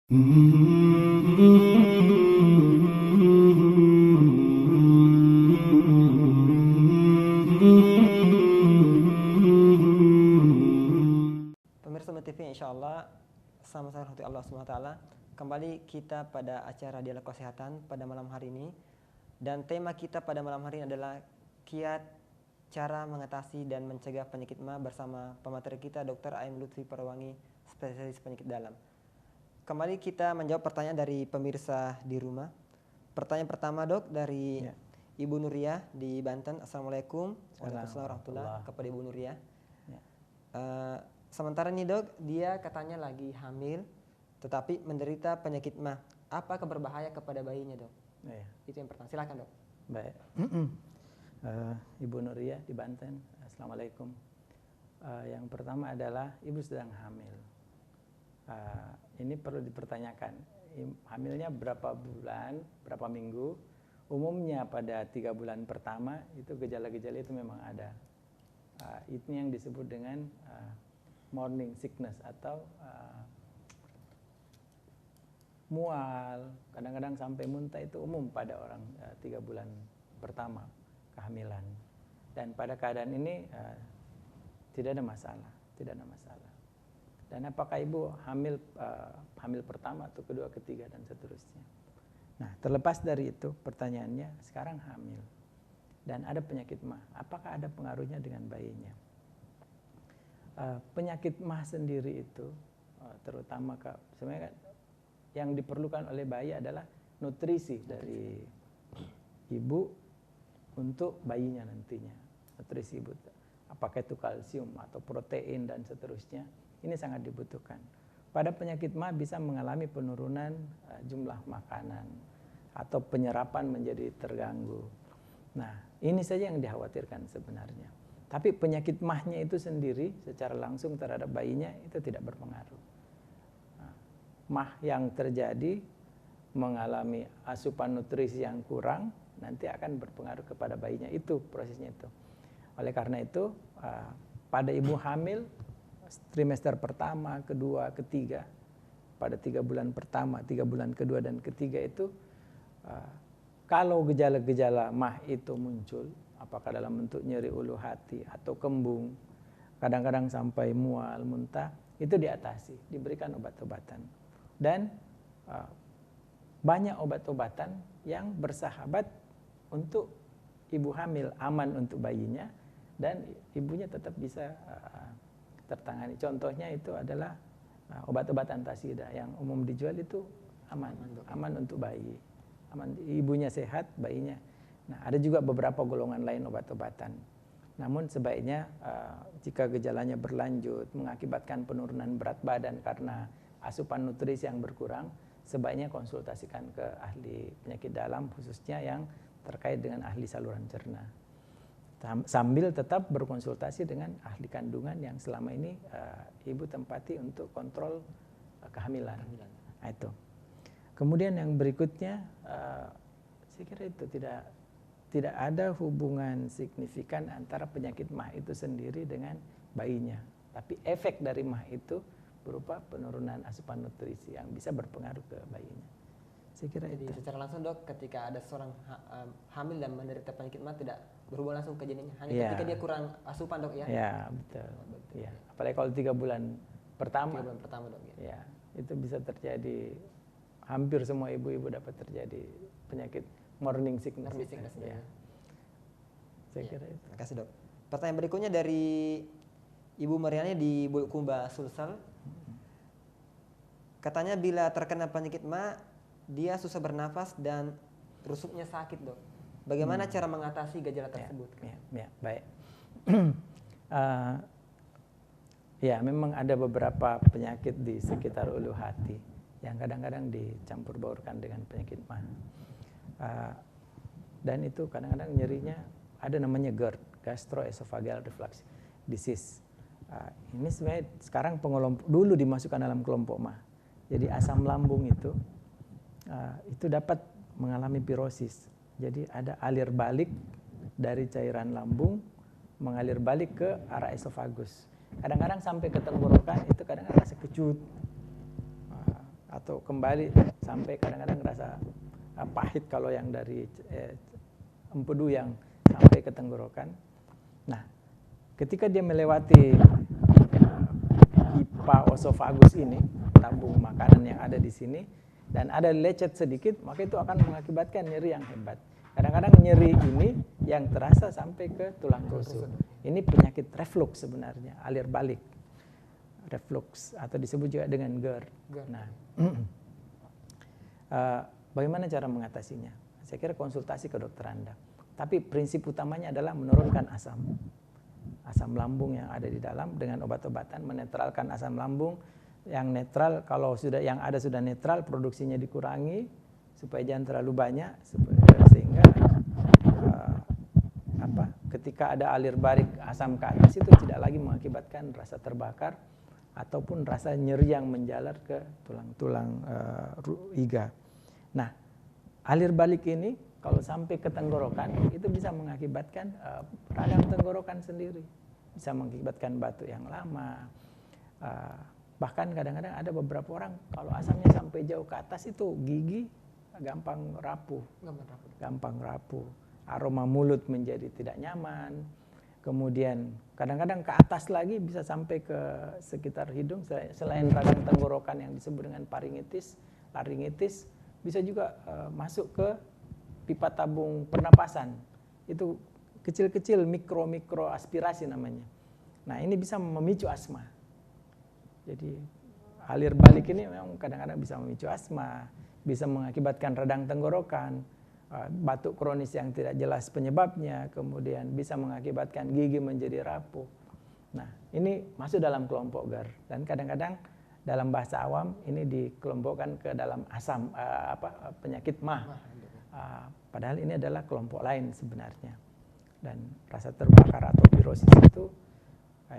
Pemirsa TV, insya Allah sama-sama rahmati Allah SWT. Kembali kita pada acara Dialog Kesehatan pada malam hari ini. Dan tema kita pada malam hari ini adalah kiat cara mengatasi dan mencegah penyakit MA bersama pemateri kita Dr. Aim Lutfi Perwangi, spesialis penyakit dalam. Kembali kita menjawab pertanyaan dari pemirsa di rumah. Pertanyaan pertama, Dok, dari Ibu Nuria di Banten. Assalamualaikum warahmatullahi wabarakatuh kepada Ibu Nuria. Sementara nih, Dok, dia katanya lagi hamil tetapi menderita penyakit MA. Apakah berbahaya kepada bayinya, Dok? Itu yang pertama. Silakan, Dok. Baik. Ibu Nuria di Banten. Assalamualaikum. Yang pertama adalah ibu sedang hamil. Ini perlu dipertanyakan, hamilnya berapa bulan, berapa minggu. Umumnya pada 3 bulan pertama itu gejala-gejala itu memang ada. Itu yang disebut dengan morning sickness atau mual, kadang-kadang sampai muntah, itu umum pada orang 3 bulan pertama kehamilan. Dan pada keadaan ini tidak ada masalah. Dan apakah ibu hamil pertama atau kedua, ketiga, dan seterusnya. Nah, terlepas dari itu, pertanyaannya sekarang hamil dan ada penyakit MA, apakah ada pengaruhnya dengan bayinya? Penyakit MA sendiri itu terutama sebenarnya yang diperlukan oleh bayi adalah nutrisi dari ibu untuk bayinya nantinya. Nutrisi ibu, apakah itu kalsium atau protein dan seterusnya, ini sangat dibutuhkan. Pada penyakit MA bisa mengalami penurunan jumlah makanan atau penyerapan menjadi terganggu. Nah, ini saja yang dikhawatirkan sebenarnya. Tapi penyakit MA-nya itu sendiri secara langsung terhadap bayinya itu tidak berpengaruh. Nah, MA yang terjadi mengalami asupan nutrisi yang kurang, nanti akan berpengaruh kepada bayinya, itu prosesnya itu. Oleh karena itu, pada ibu hamil trimester pertama, kedua, ketiga, pada 3 bulan pertama, 3 bulan kedua dan ketiga itu, kalau gejala-gejala MA itu muncul, apakah dalam bentuk nyeri ulu hati atau kembung, kadang-kadang sampai mual, muntah, itu diatasi, diberikan obat-obatan. Dan banyak obat-obatan yang bersahabat untuk ibu hamil, aman untuk bayinya, dan ibunya tetap bisa tertangani. Contohnya itu adalah obat-obat antasida yang umum dijual itu aman untuk bayi, aman, ibunya sehat, bayinya. Nah, ada juga beberapa golongan lain obat-obatan. Namun sebaiknya jika gejalanya berlanjut mengakibatkan penurunan berat badan karena asupan nutrisi yang berkurang, sebaiknya konsultasikan ke ahli penyakit dalam, khususnya yang terkait dengan ahli saluran cerna. Sambil tetap berkonsultasi dengan ahli kandungan yang selama ini ibu tempati untuk kontrol kehamilan. Nah, itu. Kemudian yang berikutnya, saya kira itu tidak ada hubungan signifikan antara penyakit MA itu sendiri dengan bayinya. Tapi efek dari MA itu berupa penurunan asupan nutrisi yang bisa berpengaruh ke bayinya. Saya kira jadi itu. secara langsung, Dok, ketika ada seorang hamil dan menderita penyakit MA tidak berhubungan langsung ke janinnya, hanya ketika dia kurang asupan, Dok, ya? Ya, betul. Ya. Apalagi kalau 3 bulan pertama. 3 bulan pertama, Dok. Ya, itu bisa terjadi, hampir semua ibu-ibu dapat terjadi penyakit morning sickness. Ya. Saya kira itu. Terima kasih, Dok. Pertanyaan berikutnya dari Ibu Mariani di Bulukumba, Sulsel. Katanya bila terkena penyakit MA, dia susah bernafas dan rusuknya sakit, Dok. Bagaimana cara mengatasi gejala tersebut? Ya, baik. Ya, memang ada beberapa penyakit di sekitar ulu hati yang kadang-kadang dicampur baurkan dengan penyakit MA. Dan itu kadang-kadang nyerinya ada namanya GERD, gastroesophageal reflux disease. Ini sebenarnya sekarang dulu dimasukkan dalam kelompok MA. Jadi asam lambung itu dapat mengalami pirosis. Jadi ada alir balik dari cairan lambung mengalir balik ke arah esofagus. Kadang-kadang sampai ke tenggorokan, itu kadang-kadang rasa kecut. atau kembali sampai kadang-kadang rasa pahit kalau yang dari empedu yang sampai ke tenggorokan. Nah, ketika dia melewati pipa osofagus ini, tabung makanan yang ada di sini, dan ada lecet sedikit, maka itu akan mengakibatkan nyeri yang hebat. Kadang-kadang nyeri ini yang terasa sampai ke tulang rusuk. Ini penyakit reflux sebenarnya, alir balik. Reflux atau disebut juga dengan GERD. Nah, bagaimana cara mengatasinya? Saya kira konsultasi ke dokter Anda. Tapi prinsip utamanya adalah menurunkan asam lambung yang ada di dalam dengan obat-obatan, menetralkan asam lambung yang netral. Kalau yang ada sudah netral, produksinya dikurangi supaya jangan terlalu banyak, sehingga ketika ada alir balik asam ke atas itu tidak lagi mengakibatkan rasa terbakar ataupun rasa nyeri yang menjalar ke tulang-tulang iga. Nah, alir balik ini kalau sampai ke tenggorokan itu bisa mengakibatkan radang tenggorokan sendiri, bisa mengakibatkan batuk yang lama. Bahkan kadang-kadang ada beberapa orang kalau asamnya sampai jauh ke atas itu gigi gampang rapuh. Aroma mulut menjadi tidak nyaman. Kemudian kadang-kadang ke atas lagi bisa sampai ke sekitar hidung, selain radang tenggorokan yang disebut dengan laringitis, bisa juga masuk ke pipa tabung pernapasan. Itu kecil-kecil, mikro aspirasi namanya. Nah, ini bisa memicu asma. Jadi alir balik ini memang kadang-kadang bisa memicu asma, bisa mengakibatkan radang tenggorokan, batuk kronis yang tidak jelas penyebabnya, kemudian bisa mengakibatkan gigi menjadi rapuh. Nah, ini masuk dalam kelompok GERD, dan kadang-kadang dalam bahasa awam ini dikelompokkan ke dalam penyakit MAH. Padahal ini adalah kelompok lain sebenarnya. Dan rasa terbakar atau pirosis itu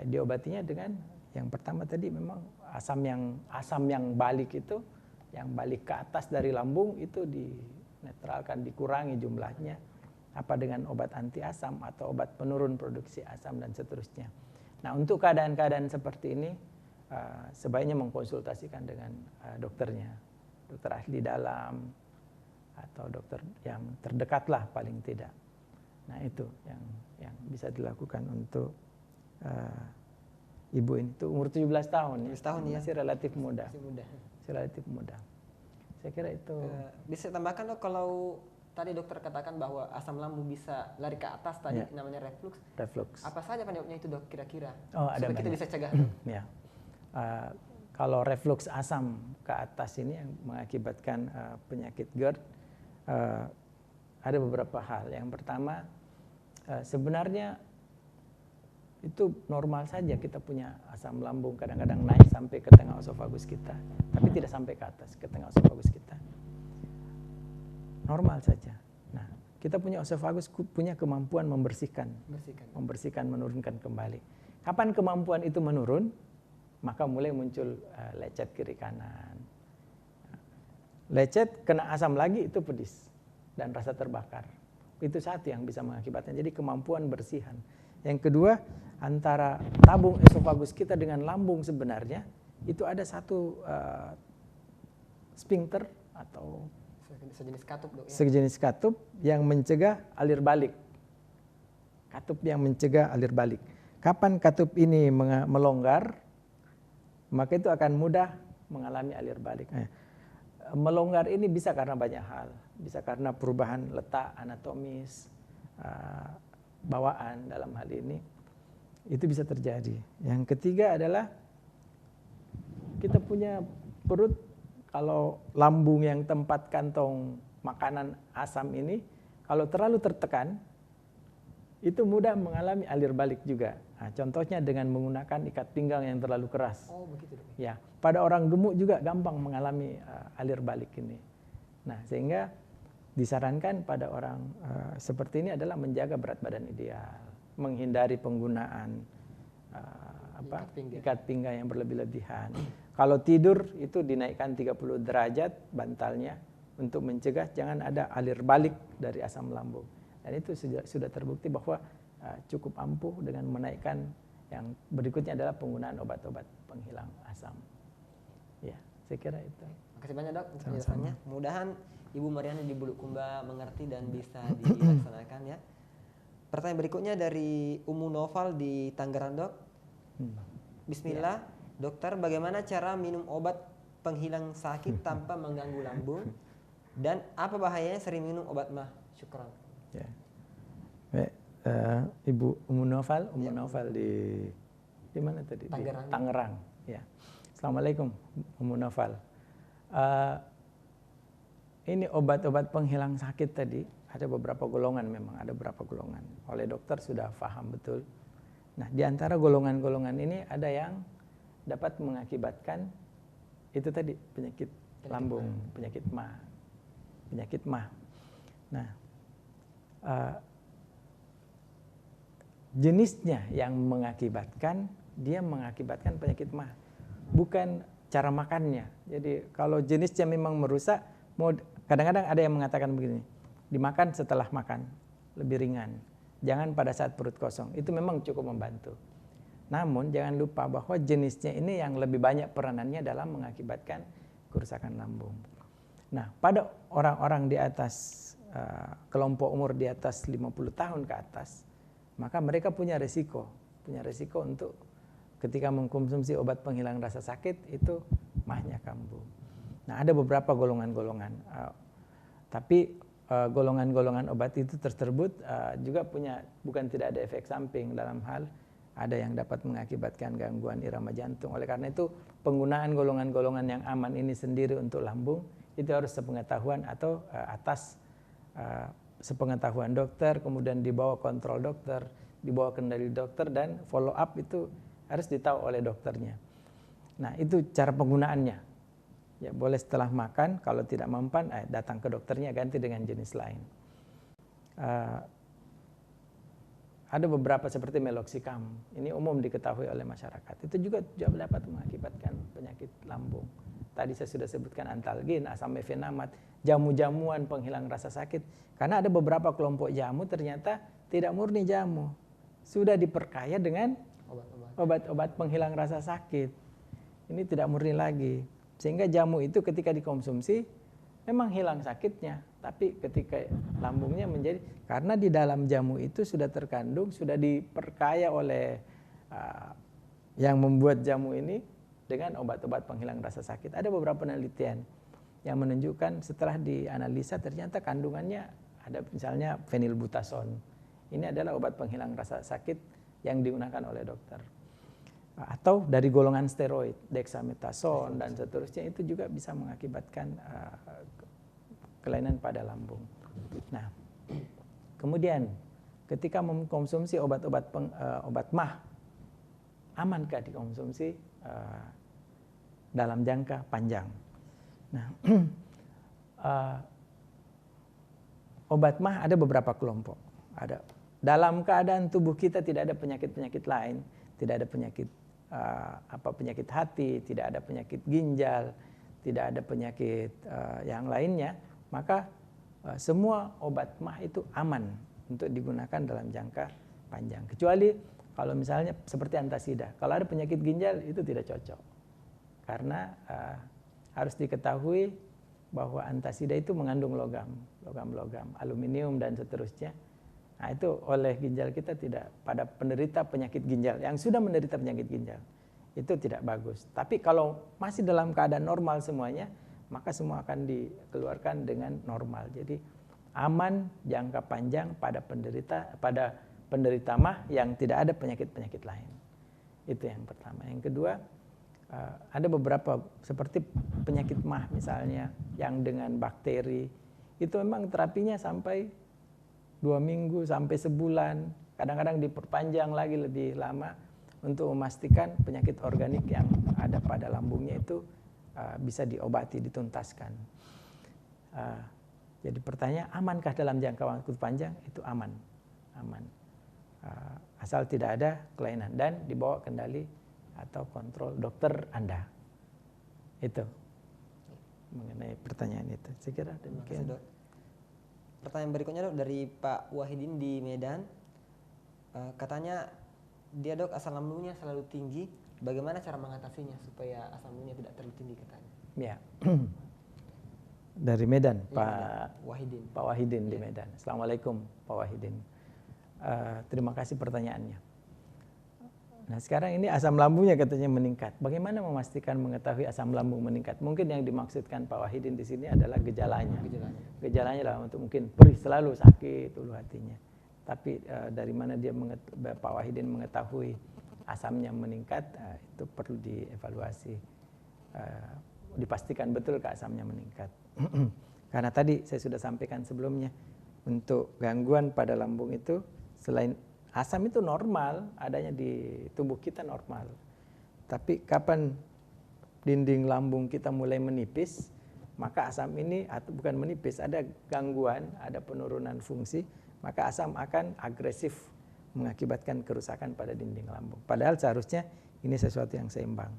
diobatinya dengan yang pertama tadi memang asam yang balik itu, yang balik ke atas dari lambung itu dinetralkan, dikurangi jumlahnya dengan obat anti asam atau obat penurun produksi asam dan seterusnya. Nah, untuk keadaan-keadaan seperti ini sebaiknya mengkonsultasikan dengan dokternya, dokter ahli dalam atau dokter yang terdekat lah paling tidak. Nah, itu yang bisa dilakukan untuk ibu ini. Itu umur 17 tahun, masih relatif muda. Relatif muda. Saya kira itu. Bisa tambahkan dok, kalau tadi dokter katakan bahwa asam lambung bisa lari ke atas tadi, namanya reflux. Apa saja penyebabnya itu dok kira-kira? Supaya kita bisa cegah. Ya. Kalau reflux asam ke atas ini yang mengakibatkan penyakit GERD, ada beberapa hal. Yang pertama, sebenarnya itu normal saja kita punya asam lambung kadang-kadang naik sampai ke tengah osofagus kita, tapi tidak sampai ke atas ke tengah osofagus kita. Normal saja. Nah, kita punya osofagus punya kemampuan membersihkan, menurunkan kembali. Kapan kemampuan itu menurun, maka mulai muncul lecet kiri kanan. Lecet kena asam lagi itu pedis dan rasa terbakar. Itu satu yang bisa mengakibatkan. Jadi kemampuan bersihan. Yang kedua, antara tabung esofagus kita dengan lambung sebenarnya itu ada satu sphincter atau sejenis katup yang mencegah alir balik. Katup yang mencegah alir balik. Kapan katup ini melonggar, maka itu akan mudah mengalami alir balik. Melonggar ini bisa karena banyak hal. Bisa karena perubahan letak anatomis, bawaan dalam hal ini. Itu bisa terjadi. Yang ketiga adalah kita punya perut, kalau lambung yang tempat kantong makanan asam ini, kalau terlalu tertekan, itu mudah mengalami alir balik juga. Nah, contohnya dengan menggunakan ikat pinggang yang terlalu keras. Oh, begitu. Ya, pada orang gemuk juga gampang mengalami alir balik ini. Nah, sehingga disarankan pada orang seperti ini adalah menjaga berat badan ideal, menghindari penggunaan ikat pinggang yang berlebih-lebihan. Kalau tidur itu dinaikkan 30 derajat bantalnya untuk mencegah jangan ada alir balik dari asam lambung. Dan itu sudah terbukti bahwa cukup ampuh dengan menaikkan. Yang berikutnya adalah penggunaan obat-obat penghilang asam. Ya, saya kira itu. Kasih banyak dok untuk penjelasannya. Mudahan Ibu Mariana di Bulukumba mengerti dan bisa dilaksanakan ya. Pertanyaan berikutnya dari Umu Noval di Tangerang dok. Bismillah, dokter, bagaimana cara minum obat penghilang sakit tanpa mengganggu lambung? Dan apa bahayanya sering minum obat mah? Syukran. Ya. Baik, Ibu Umu Noval di mana tadi? Tangerang. Di Tangerang. Ya. Assalamualaikum Umu Noval. Ini obat-obat penghilang sakit tadi ada beberapa golongan, memang ada beberapa golongan. Oleh dokter sudah paham betul. Nah, di antara golongan-golongan ini ada yang dapat mengakibatkan itu tadi penyakit lambung, penyakit mah. Nah, jenisnya yang mengakibatkan penyakit mah, bukan cara makannya. Jadi kalau jenisnya memang merusak, kadang-kadang ada yang mengatakan begini, dimakan setelah makan, lebih ringan. Jangan pada saat perut kosong, itu memang cukup membantu. Namun jangan lupa bahwa jenisnya ini yang lebih banyak peranannya dalam mengakibatkan kerusakan lambung. Nah, pada orang-orang di atas, kelompok umur di atas 50 tahun ke atas, maka mereka punya resiko untuk ketika mengkonsumsi obat penghilang rasa sakit itu mahnya kambuh. Nah, ada beberapa golongan-golongan, tapi golongan-golongan obat itu tersebut juga bukan tidak ada efek samping, dalam hal ada yang dapat mengakibatkan gangguan irama jantung. Oleh karena itu penggunaan golongan-golongan yang aman ini sendiri untuk lambung itu harus sepengetahuan atau atas sepengetahuan dokter, kemudian dibawa kontrol dokter, dibawa kendali dokter, dan follow up itu harus ditahu oleh dokternya. Nah, itu cara penggunaannya. Ya, boleh setelah makan, kalau tidak mempan datang ke dokternya, ganti dengan jenis lain. Ada beberapa seperti meloxicam, ini umum diketahui oleh masyarakat. Itu juga dapat mengakibatkan penyakit lambung. Tadi saya sudah sebutkan antalgin, asam mefenamat, jamu-jamuan penghilang rasa sakit. Karena ada beberapa kelompok jamu ternyata tidak murni jamu, sudah diperkaya dengan obat-obat penghilang rasa sakit. Ini tidak murni lagi. Sehingga jamu itu ketika dikonsumsi memang hilang sakitnya, tapi ketika lambungnya menjadi, karena di dalam jamu itu sudah terkandung, sudah diperkaya oleh yang membuat jamu ini dengan obat-obat penghilang rasa sakit. Ada beberapa penelitian yang menunjukkan setelah dianalisa ternyata kandungannya ada misalnya fenilbutason. Ini adalah obat penghilang rasa sakit yang digunakan oleh dokter. Atau dari golongan steroid, dexamethasone dan seterusnya, itu juga bisa mengakibatkan kelainan pada lambung. Nah, kemudian ketika mengkonsumsi obat mah, amankah dikonsumsi dalam jangka panjang? Nah, obat mah ada beberapa kelompok. Ada dalam keadaan tubuh kita tidak ada penyakit-penyakit lain, tidak ada penyakit penyakit hati, tidak ada penyakit ginjal, tidak ada penyakit yang lainnya, maka semua obat mah itu aman untuk digunakan dalam jangka panjang. Kecuali kalau misalnya seperti antasida, kalau ada penyakit ginjal itu tidak cocok. Karena harus diketahui bahwa antasida itu mengandung logam, aluminium dan seterusnya. Nah, itu oleh ginjal kita tidak, pada penderita penyakit ginjal yang sudah menderita penyakit ginjal itu tidak bagus. Tapi kalau masih dalam keadaan normal semuanya, maka semua akan dikeluarkan dengan normal. Jadi aman jangka panjang pada penderita mah yang tidak ada penyakit-penyakit lain. Itu yang pertama. Yang kedua, ada beberapa seperti penyakit mah misalnya yang dengan bakteri, itu memang terapinya sampai 2 minggu sampai sebulan, kadang-kadang diperpanjang lagi lebih lama untuk memastikan penyakit organik yang ada pada lambungnya itu bisa diobati, dituntaskan. Jadi pertanyaan, amankah dalam jangka waktu panjang? Itu aman. Asal tidak ada kelainan dan dibawa kendali atau kontrol dokter Anda. Itu mengenai pertanyaan itu. Saya kira demikian. Pertanyaan berikutnya dok dari Pak Wahidin di Medan. Katanya dia dok asam lambungnya selalu tinggi. Bagaimana cara mengatasinya supaya asam lambungnya tidak terlalu tinggi katanya? Ya, Dari Medan, Iya, Pak Wahidin. Pak Wahidin di Medan. Assalamualaikum Pak Wahidin. Terima kasih pertanyaannya. Nah sekarang ini asam lambungnya katanya meningkat. Bagaimana memastikan mengetahui asam lambung meningkat? Mungkin yang dimaksudkan Pak Wahidin di sini adalah gejalanya. Gejalanya dalam bentuk mungkin perih selalu, sakit ulu hatinya. Tapi dari mana dia Pak Wahidin mengetahui asamnya meningkat, itu perlu dievaluasi. Dipastikan betul ke asamnya meningkat. Karena tadi saya sudah sampaikan sebelumnya, untuk gangguan pada lambung itu selain asam itu normal, adanya di tubuh kita normal. Tapi kapan dinding lambung kita mulai menipis, maka asam ini atau bukan menipis, ada gangguan, ada penurunan fungsi, maka asam akan agresif mengakibatkan kerusakan pada dinding lambung. Padahal seharusnya ini sesuatu yang seimbang.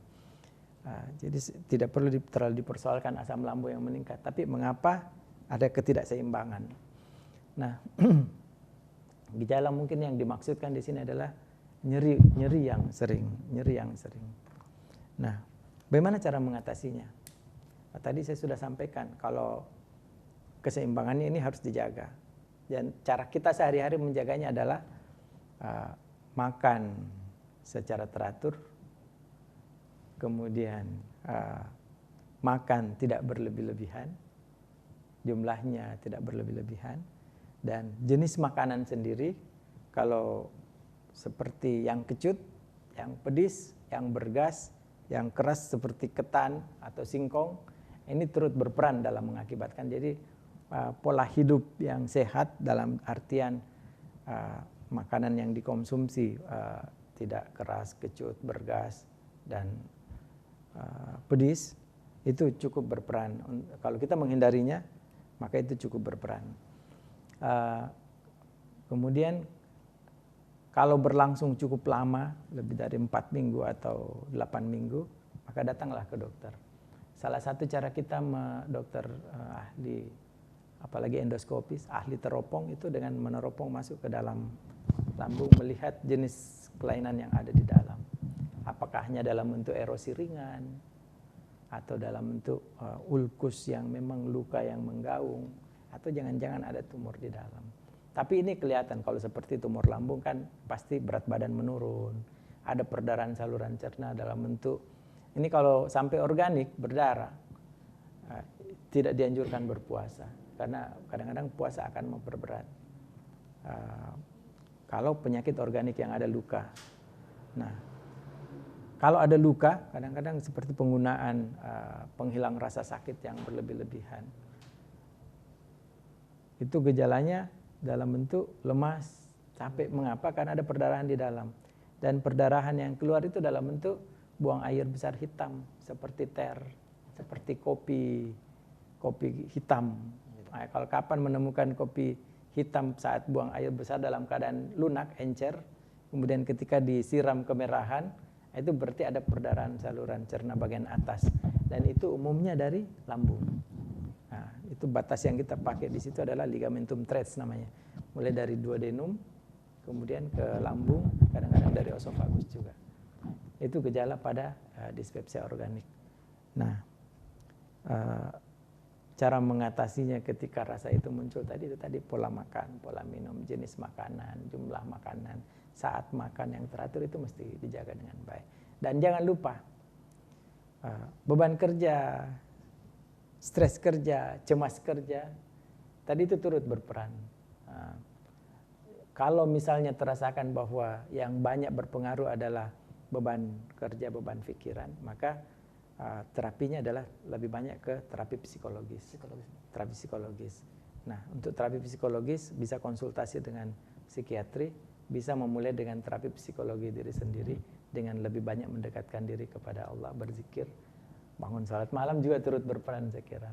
Jadi tidak perlu terlalu dipersoalkan asam lambung yang meningkat, tapi mengapa ada ketidakseimbangan. Nah, gejala mungkin yang dimaksudkan di sini adalah nyeri yang sering. Nah, bagaimana cara mengatasinya? Tadi saya sudah sampaikan kalau keseimbangannya ini harus dijaga. Dan cara kita sehari-hari menjaganya adalah makan secara teratur, kemudian makan tidak berlebih-lebihan, jumlahnya tidak berlebih-lebihan, dan jenis makanan sendiri kalau seperti yang kecut, yang pedis, yang bergas, yang keras seperti ketan atau singkong, ini turut berperan dalam mengakibatkan. Jadi pola hidup yang sehat dalam artian makanan yang dikonsumsi tidak keras, kecut, bergas, dan pedis itu cukup berperan. Kalau kita menghindarinya, maka itu cukup berperan. Kemudian kalau berlangsung cukup lama, lebih dari 4 minggu atau 8 minggu, maka datanglah ke dokter. Salah satu cara kita dokter ahli, apalagi endoskopis, ahli teropong itu dengan meneropong masuk ke dalam lambung, melihat jenis kelainan yang ada di dalam. Apakah hanya dalam bentuk erosi ringan, atau dalam bentuk ulkus yang memang luka yang menggaung, atau jangan-jangan ada tumor di dalam. Tapi ini kelihatan kalau seperti tumor lambung kan pasti berat badan menurun, ada perdarahan saluran cerna dalam bentuk, ini kalau sampai organik berdarah, tidak dianjurkan berpuasa, karena kadang-kadang puasa akan memperberat. Kalau penyakit organik yang ada luka. Nah, kalau ada luka, kadang-kadang seperti penggunaan penghilang rasa sakit yang berlebih-lebihan. Itu gejalanya dalam bentuk lemas, capek. Mengapa? Karena ada perdarahan di dalam. Dan perdarahan yang keluar itu dalam bentuk buang air besar hitam, seperti ter, seperti kopi hitam. Nah, kalau kapan menemukan kopi hitam saat buang air besar dalam keadaan lunak, encer, kemudian ketika disiram kemerahan, itu berarti ada perdarahan saluran cerna bagian atas, dan itu umumnya dari lambung. Nah, itu batas yang kita pakai di situ adalah ligamentum teres namanya, mulai dari duodenum, kemudian ke lambung, kadang-kadang dari osofagus juga. Itu gejala pada dispepsia organik. Nah, cara mengatasinya ketika rasa itu muncul tadi pola makan, pola minum, jenis makanan, jumlah makanan, saat makan yang teratur itu mesti dijaga dengan baik. Dan jangan lupa beban kerja, stres kerja, cemas kerja, tadi itu turut berperan. Kalau misalnya terasakan bahwa yang banyak berpengaruh adalah beban kerja, beban pikiran, maka terapinya adalah lebih banyak ke terapi psikologis. Terapi psikologis. Nah, untuk terapi psikologis bisa konsultasi dengan psikiatri, bisa memulai dengan terapi psikologi diri sendiri dengan lebih banyak mendekatkan diri kepada Allah, berzikir, bangun salat malam juga turut berperan saya kira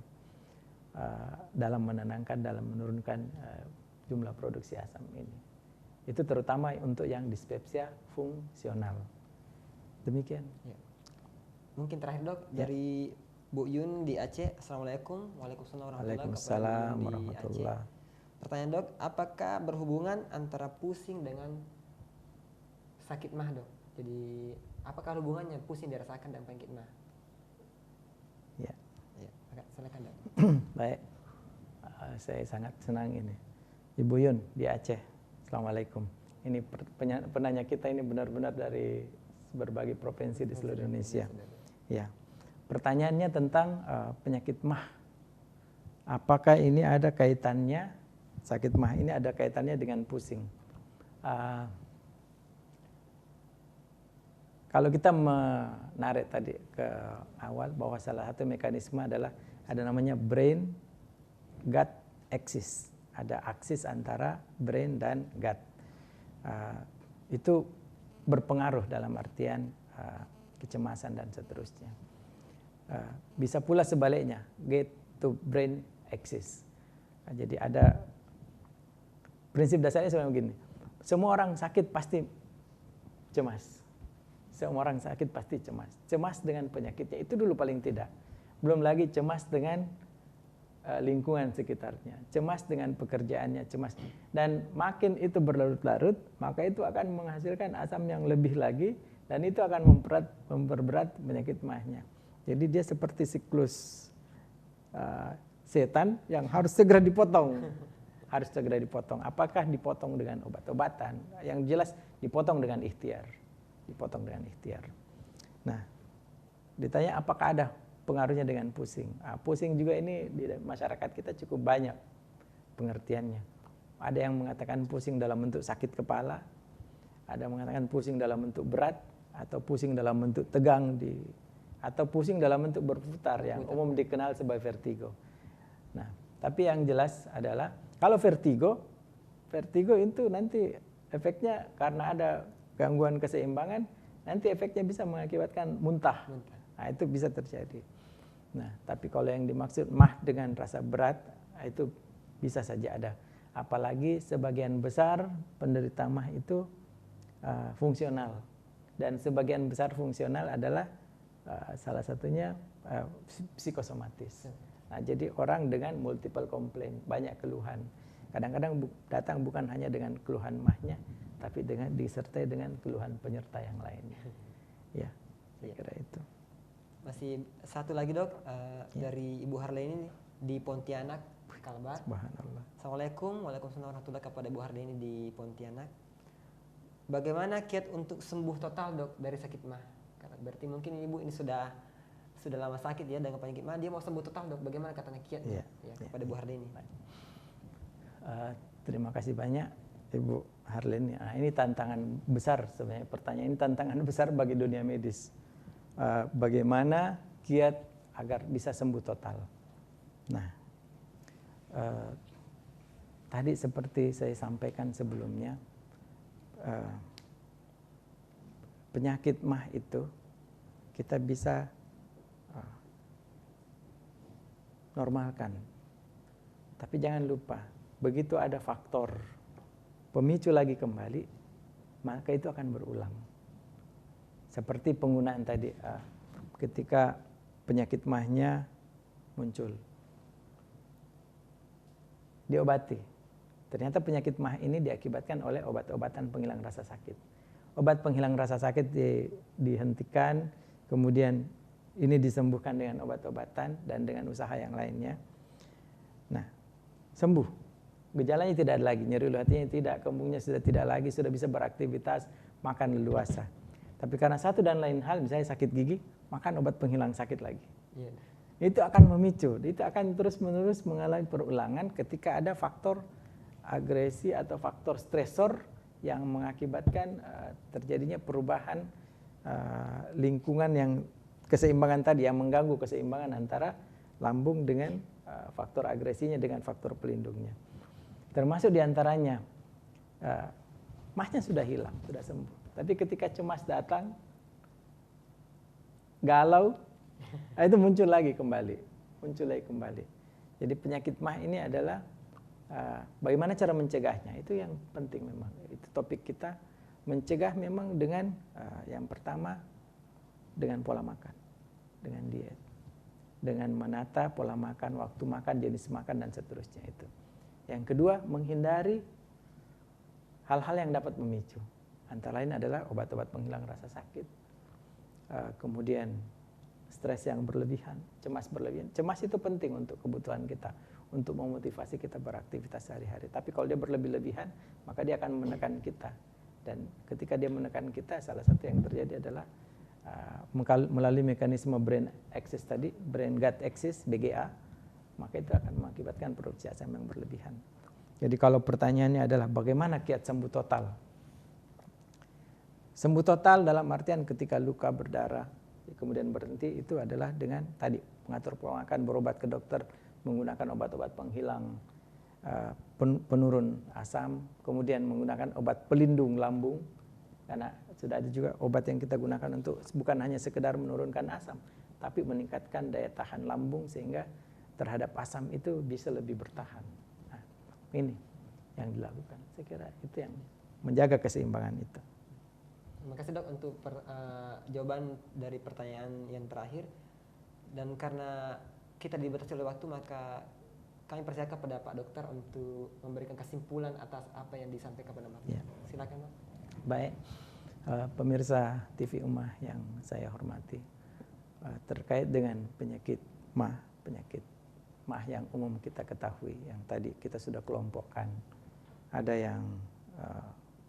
dalam menenangkan, dalam menurunkan jumlah produksi asam ini. Itu terutama untuk yang dispepsia fungsional. Demikian. Ya. Mungkin terakhir dok, dari Bu Yun di Aceh. Assalamualaikum. Waalaikumsalam warahmatullahi. Pertanyaan dok, apakah berhubungan antara pusing dengan sakit mah dok? Jadi apakah hubungannya pusing dirasakan dan penyakit mah? Ya. Ya, silakan dok. Baik, saya sangat senang ini. Ibu Yun di Aceh, Assalamualaikum. Ini penanya kita ini benar-benar dari berbagai provinsi di seluruh Indonesia. Ya, pertanyaannya tentang penyakit mah. Apakah ini ada kaitannya, sakit mah ini ada kaitannya dengan pusing? Kalau kita menarik tadi ke awal bahwa salah satu mekanisme adalah ada namanya brain gut axis. Ada aksis antara brain dan gut. Itu berpengaruh dalam artian kecemasan dan seterusnya. Bisa pula sebaliknya, gate to brain axis. Jadi ada prinsip dasarnya sebenarnya begini. Semua orang sakit pasti cemas. Semua orang sakit pasti cemas. Cemas dengan penyakitnya itu dulu paling tidak. Belum lagi cemas dengan lingkungan sekitarnya, cemas dengan pekerjaannya, cemas. Dan makin itu berlarut-larut, maka itu akan menghasilkan asam yang lebih lagi, dan itu akan memperberat penyakit mahnya. Jadi dia seperti siklus setan yang harus segera dipotong. Harus segera dipotong. Apakah dipotong dengan obat-obatan? Yang jelas dipotong dengan ikhtiar. Dipotong dengan ikhtiar. Nah, ditanya apakah ada pengaruhnya dengan pusing. Pusing juga ini di masyarakat kita cukup banyak pengertiannya. Ada yang mengatakan pusing dalam bentuk sakit kepala, ada yang mengatakan pusing dalam bentuk berat, atau pusing dalam bentuk tegang, atau pusing dalam bentuk berputar yang umum dikenal sebagai vertigo. Nah, tapi yang jelas adalah kalau vertigo itu nanti efeknya karena ada gangguan keseimbangan, nanti efeknya bisa mengakibatkan muntah. Nah, itu bisa terjadi. Nah, tapi kalau yang dimaksud mah dengan rasa berat, itu bisa saja ada. Apalagi sebagian besar penderita mah itu fungsional. Dan sebagian besar fungsional adalah salah satunya psikosomatis. Nah, jadi orang dengan multiple complaint, banyak keluhan. Kadang-kadang datang bukan hanya dengan keluhan mahnya, tapi disertai dengan keluhan penyerta yang lainnya. Ya, saya kira itu. Masih satu lagi dok, dari Ibu Harley ini di Pontianak, Kalbar. Subhanallah. Assalamualaikum, waalaikumsalam warahmatullahi kepada Ibu Harley ini di Pontianak. Bagaimana kiat untuk sembuh total dok dari sakit mah? Berarti mungkin ibu ini sudah lama sakit ya dengan penyakit mah, dia mau sembuh total dok. Bagaimana katanya kiatnya kepada Ibu Harley ini? Terima kasih banyak Ibu Harlin. Nah, ini tantangan besar sebenarnya, pertanyaan ini tantangan besar bagi dunia medis. Bagaimana kiat agar bisa sembuh total? Nah, tadi seperti saya sampaikan sebelumnya, penyakit mah itu kita bisa normalkan. Tapi jangan lupa, begitu ada faktor pemicu lagi kembali, maka itu akan berulang. Seperti penggunaan tadi, ketika penyakit mahnya muncul, diobati. Ternyata penyakit mah ini diakibatkan oleh obat-obatan penghilang rasa sakit. Obat penghilang rasa sakit dihentikan, kemudian ini disembuhkan dengan obat-obatan dan dengan usaha yang lainnya. Nah, sembuh. Gejalanya tidak ada lagi, nyeri ulu hatinya tidak, kembungnya sudah tidak lagi, sudah bisa beraktivitas, makan leluasa. Tapi karena satu dan lain hal, misalnya sakit gigi, makan obat penghilang sakit lagi. Itu akan memicu, itu akan terus-menerus mengalami perulangan ketika ada faktor agresi atau faktor stresor yang mengakibatkan terjadinya perubahan lingkungan yang keseimbangan tadi, yang mengganggu keseimbangan antara lambung dengan faktor agresinya dengan faktor pelindungnya. Termasuk diantaranya mahnya sudah hilang, sudah sembuh. Tapi ketika cemas datang, galau, itu muncul lagi kembali. Jadi penyakit mah ini adalah bagaimana cara mencegahnya, itu yang penting memang. Itu topik kita, mencegah memang dengan yang pertama dengan pola makan, dengan diet, dengan menata pola makan, waktu makan, jenis makan dan seterusnya itu. Yang kedua, menghindari hal-hal yang dapat memicu. Antara lain adalah obat-obat penghilang rasa sakit, kemudian stres yang berlebihan, cemas berlebihan. Cemas itu penting untuk kebutuhan kita, untuk memotivasi kita beraktivitas sehari-hari. Tapi kalau dia berlebih-lebihan, maka dia akan menekan kita. Dan ketika dia menekan kita, salah satu yang terjadi adalah melalui mekanisme brain axis tadi, brain gut axis (BGA), maka itu akan mengakibatkan produksi asam yang berlebihan. Jadi kalau pertanyaannya adalah bagaimana kiat sembuh total? Sembuh total dalam artian ketika luka berdarah kemudian berhenti, itu adalah dengan tadi mengatur pola makan, berobat ke dokter, menggunakan obat-obat penghilang penurun asam, kemudian menggunakan obat pelindung lambung, karena sudah ada juga obat yang kita gunakan untuk bukan hanya sekedar menurunkan asam, tapi meningkatkan daya tahan lambung sehingga terhadap asam itu bisa lebih bertahan. Nah, ini yang dilakukan. Saya kira itu yang menjaga keseimbangan itu. Terima kasih dok untuk jawaban dari pertanyaan yang terakhir. Dan karena kita dibatasi oleh waktu, maka kami persilakan kepada Pak Dokter untuk memberikan kesimpulan atas apa yang disampaikan pada Bapak. Ya. Silakan Pak. Baik, pemirsa TV Ummah yang saya hormati, terkait dengan penyakit MAH yang umum kita ketahui, yang tadi kita sudah kelompokkan, ada yang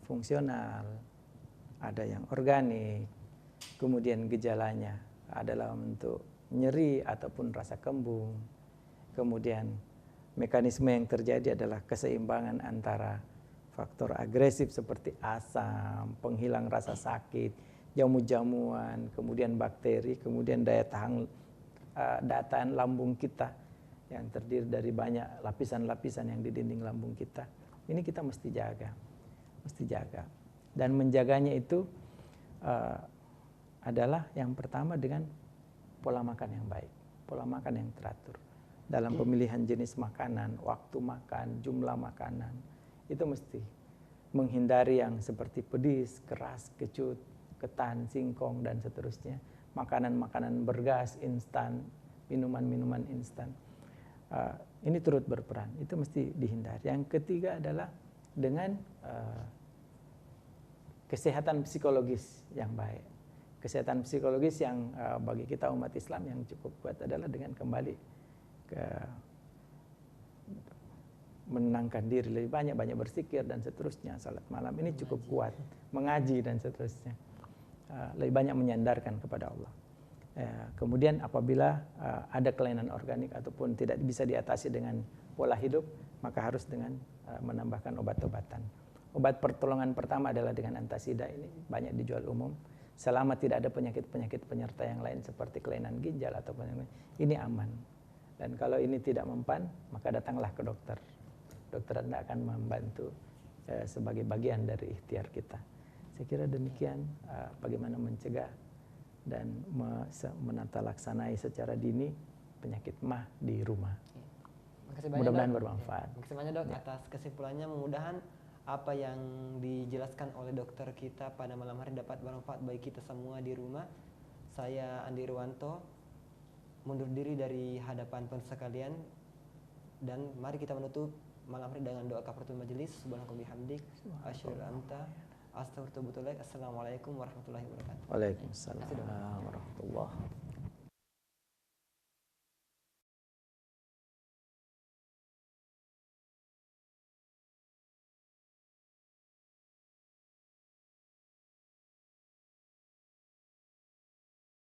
fungsional, ada yang organik, kemudian gejalanya adalah untuk nyeri ataupun rasa kembung, kemudian mekanisme yang terjadi adalah keseimbangan antara faktor agresif seperti asam, penghilang rasa sakit, jamu-jamuan, kemudian bakteri, kemudian daya tahan lambung kita yang terdiri dari banyak lapisan-lapisan yang di dinding lambung kita. Ini kita mesti jaga. Dan menjaganya itu adalah yang pertama dengan pola makan yang baik, pola makan yang teratur. Dalam pemilihan jenis makanan, waktu makan, jumlah makanan, itu mesti menghindari yang seperti pedis, keras, kecut, ketan, singkong, dan seterusnya. Makanan-makanan bergas, instan, minuman-minuman instan. Ini turut berperan, itu mesti dihindari. Yang ketiga adalah dengan kesehatan psikologis yang baik. Kesehatan psikologis yang bagi kita umat Islam yang cukup kuat adalah dengan kembali ke menenangkan diri lebih banyak berzikir dan seterusnya, salat malam ini cukup kuat, mengaji dan seterusnya, lebih banyak menyandarkan kepada Allah. Kemudian apabila ada kelainan organik ataupun tidak bisa diatasi dengan pola hidup, maka harus dengan menambahkan obat-obatan. Obat pertolongan pertama adalah dengan antasida, ini banyak dijual umum. Selama tidak ada penyakit-penyakit penyerta yang lain seperti kelainan ginjal ataupun yang lain, ini aman. Dan kalau ini tidak mempan, maka datanglah ke dokter. Dokter Anda akan membantu sebagai bagian dari ikhtiar kita. Saya kira demikian bagaimana mencegah dan menata laksanai secara dini penyakit MAH di rumah. Mudah-mudahan bermanfaat. Terima kasih banyak dok atas kesimpulannya. Mudah-mudahan apa yang dijelaskan oleh dokter kita pada malam hari dapat bermanfaat bagi kita semua di rumah. Saya Andi Irwanto mundur diri dari hadapan pemirsa sekalian, dan mari kita menutup malam hari dengan doa kafaratul majelis. Subhanaka bihamdik asyhadu an la ilaha illa anta astaghfiruka wa atubu ilaik. Assalamualaikum warahmatullahi wabarakatuh. Waalaikumsalam warahmatullahi wabarakatuh.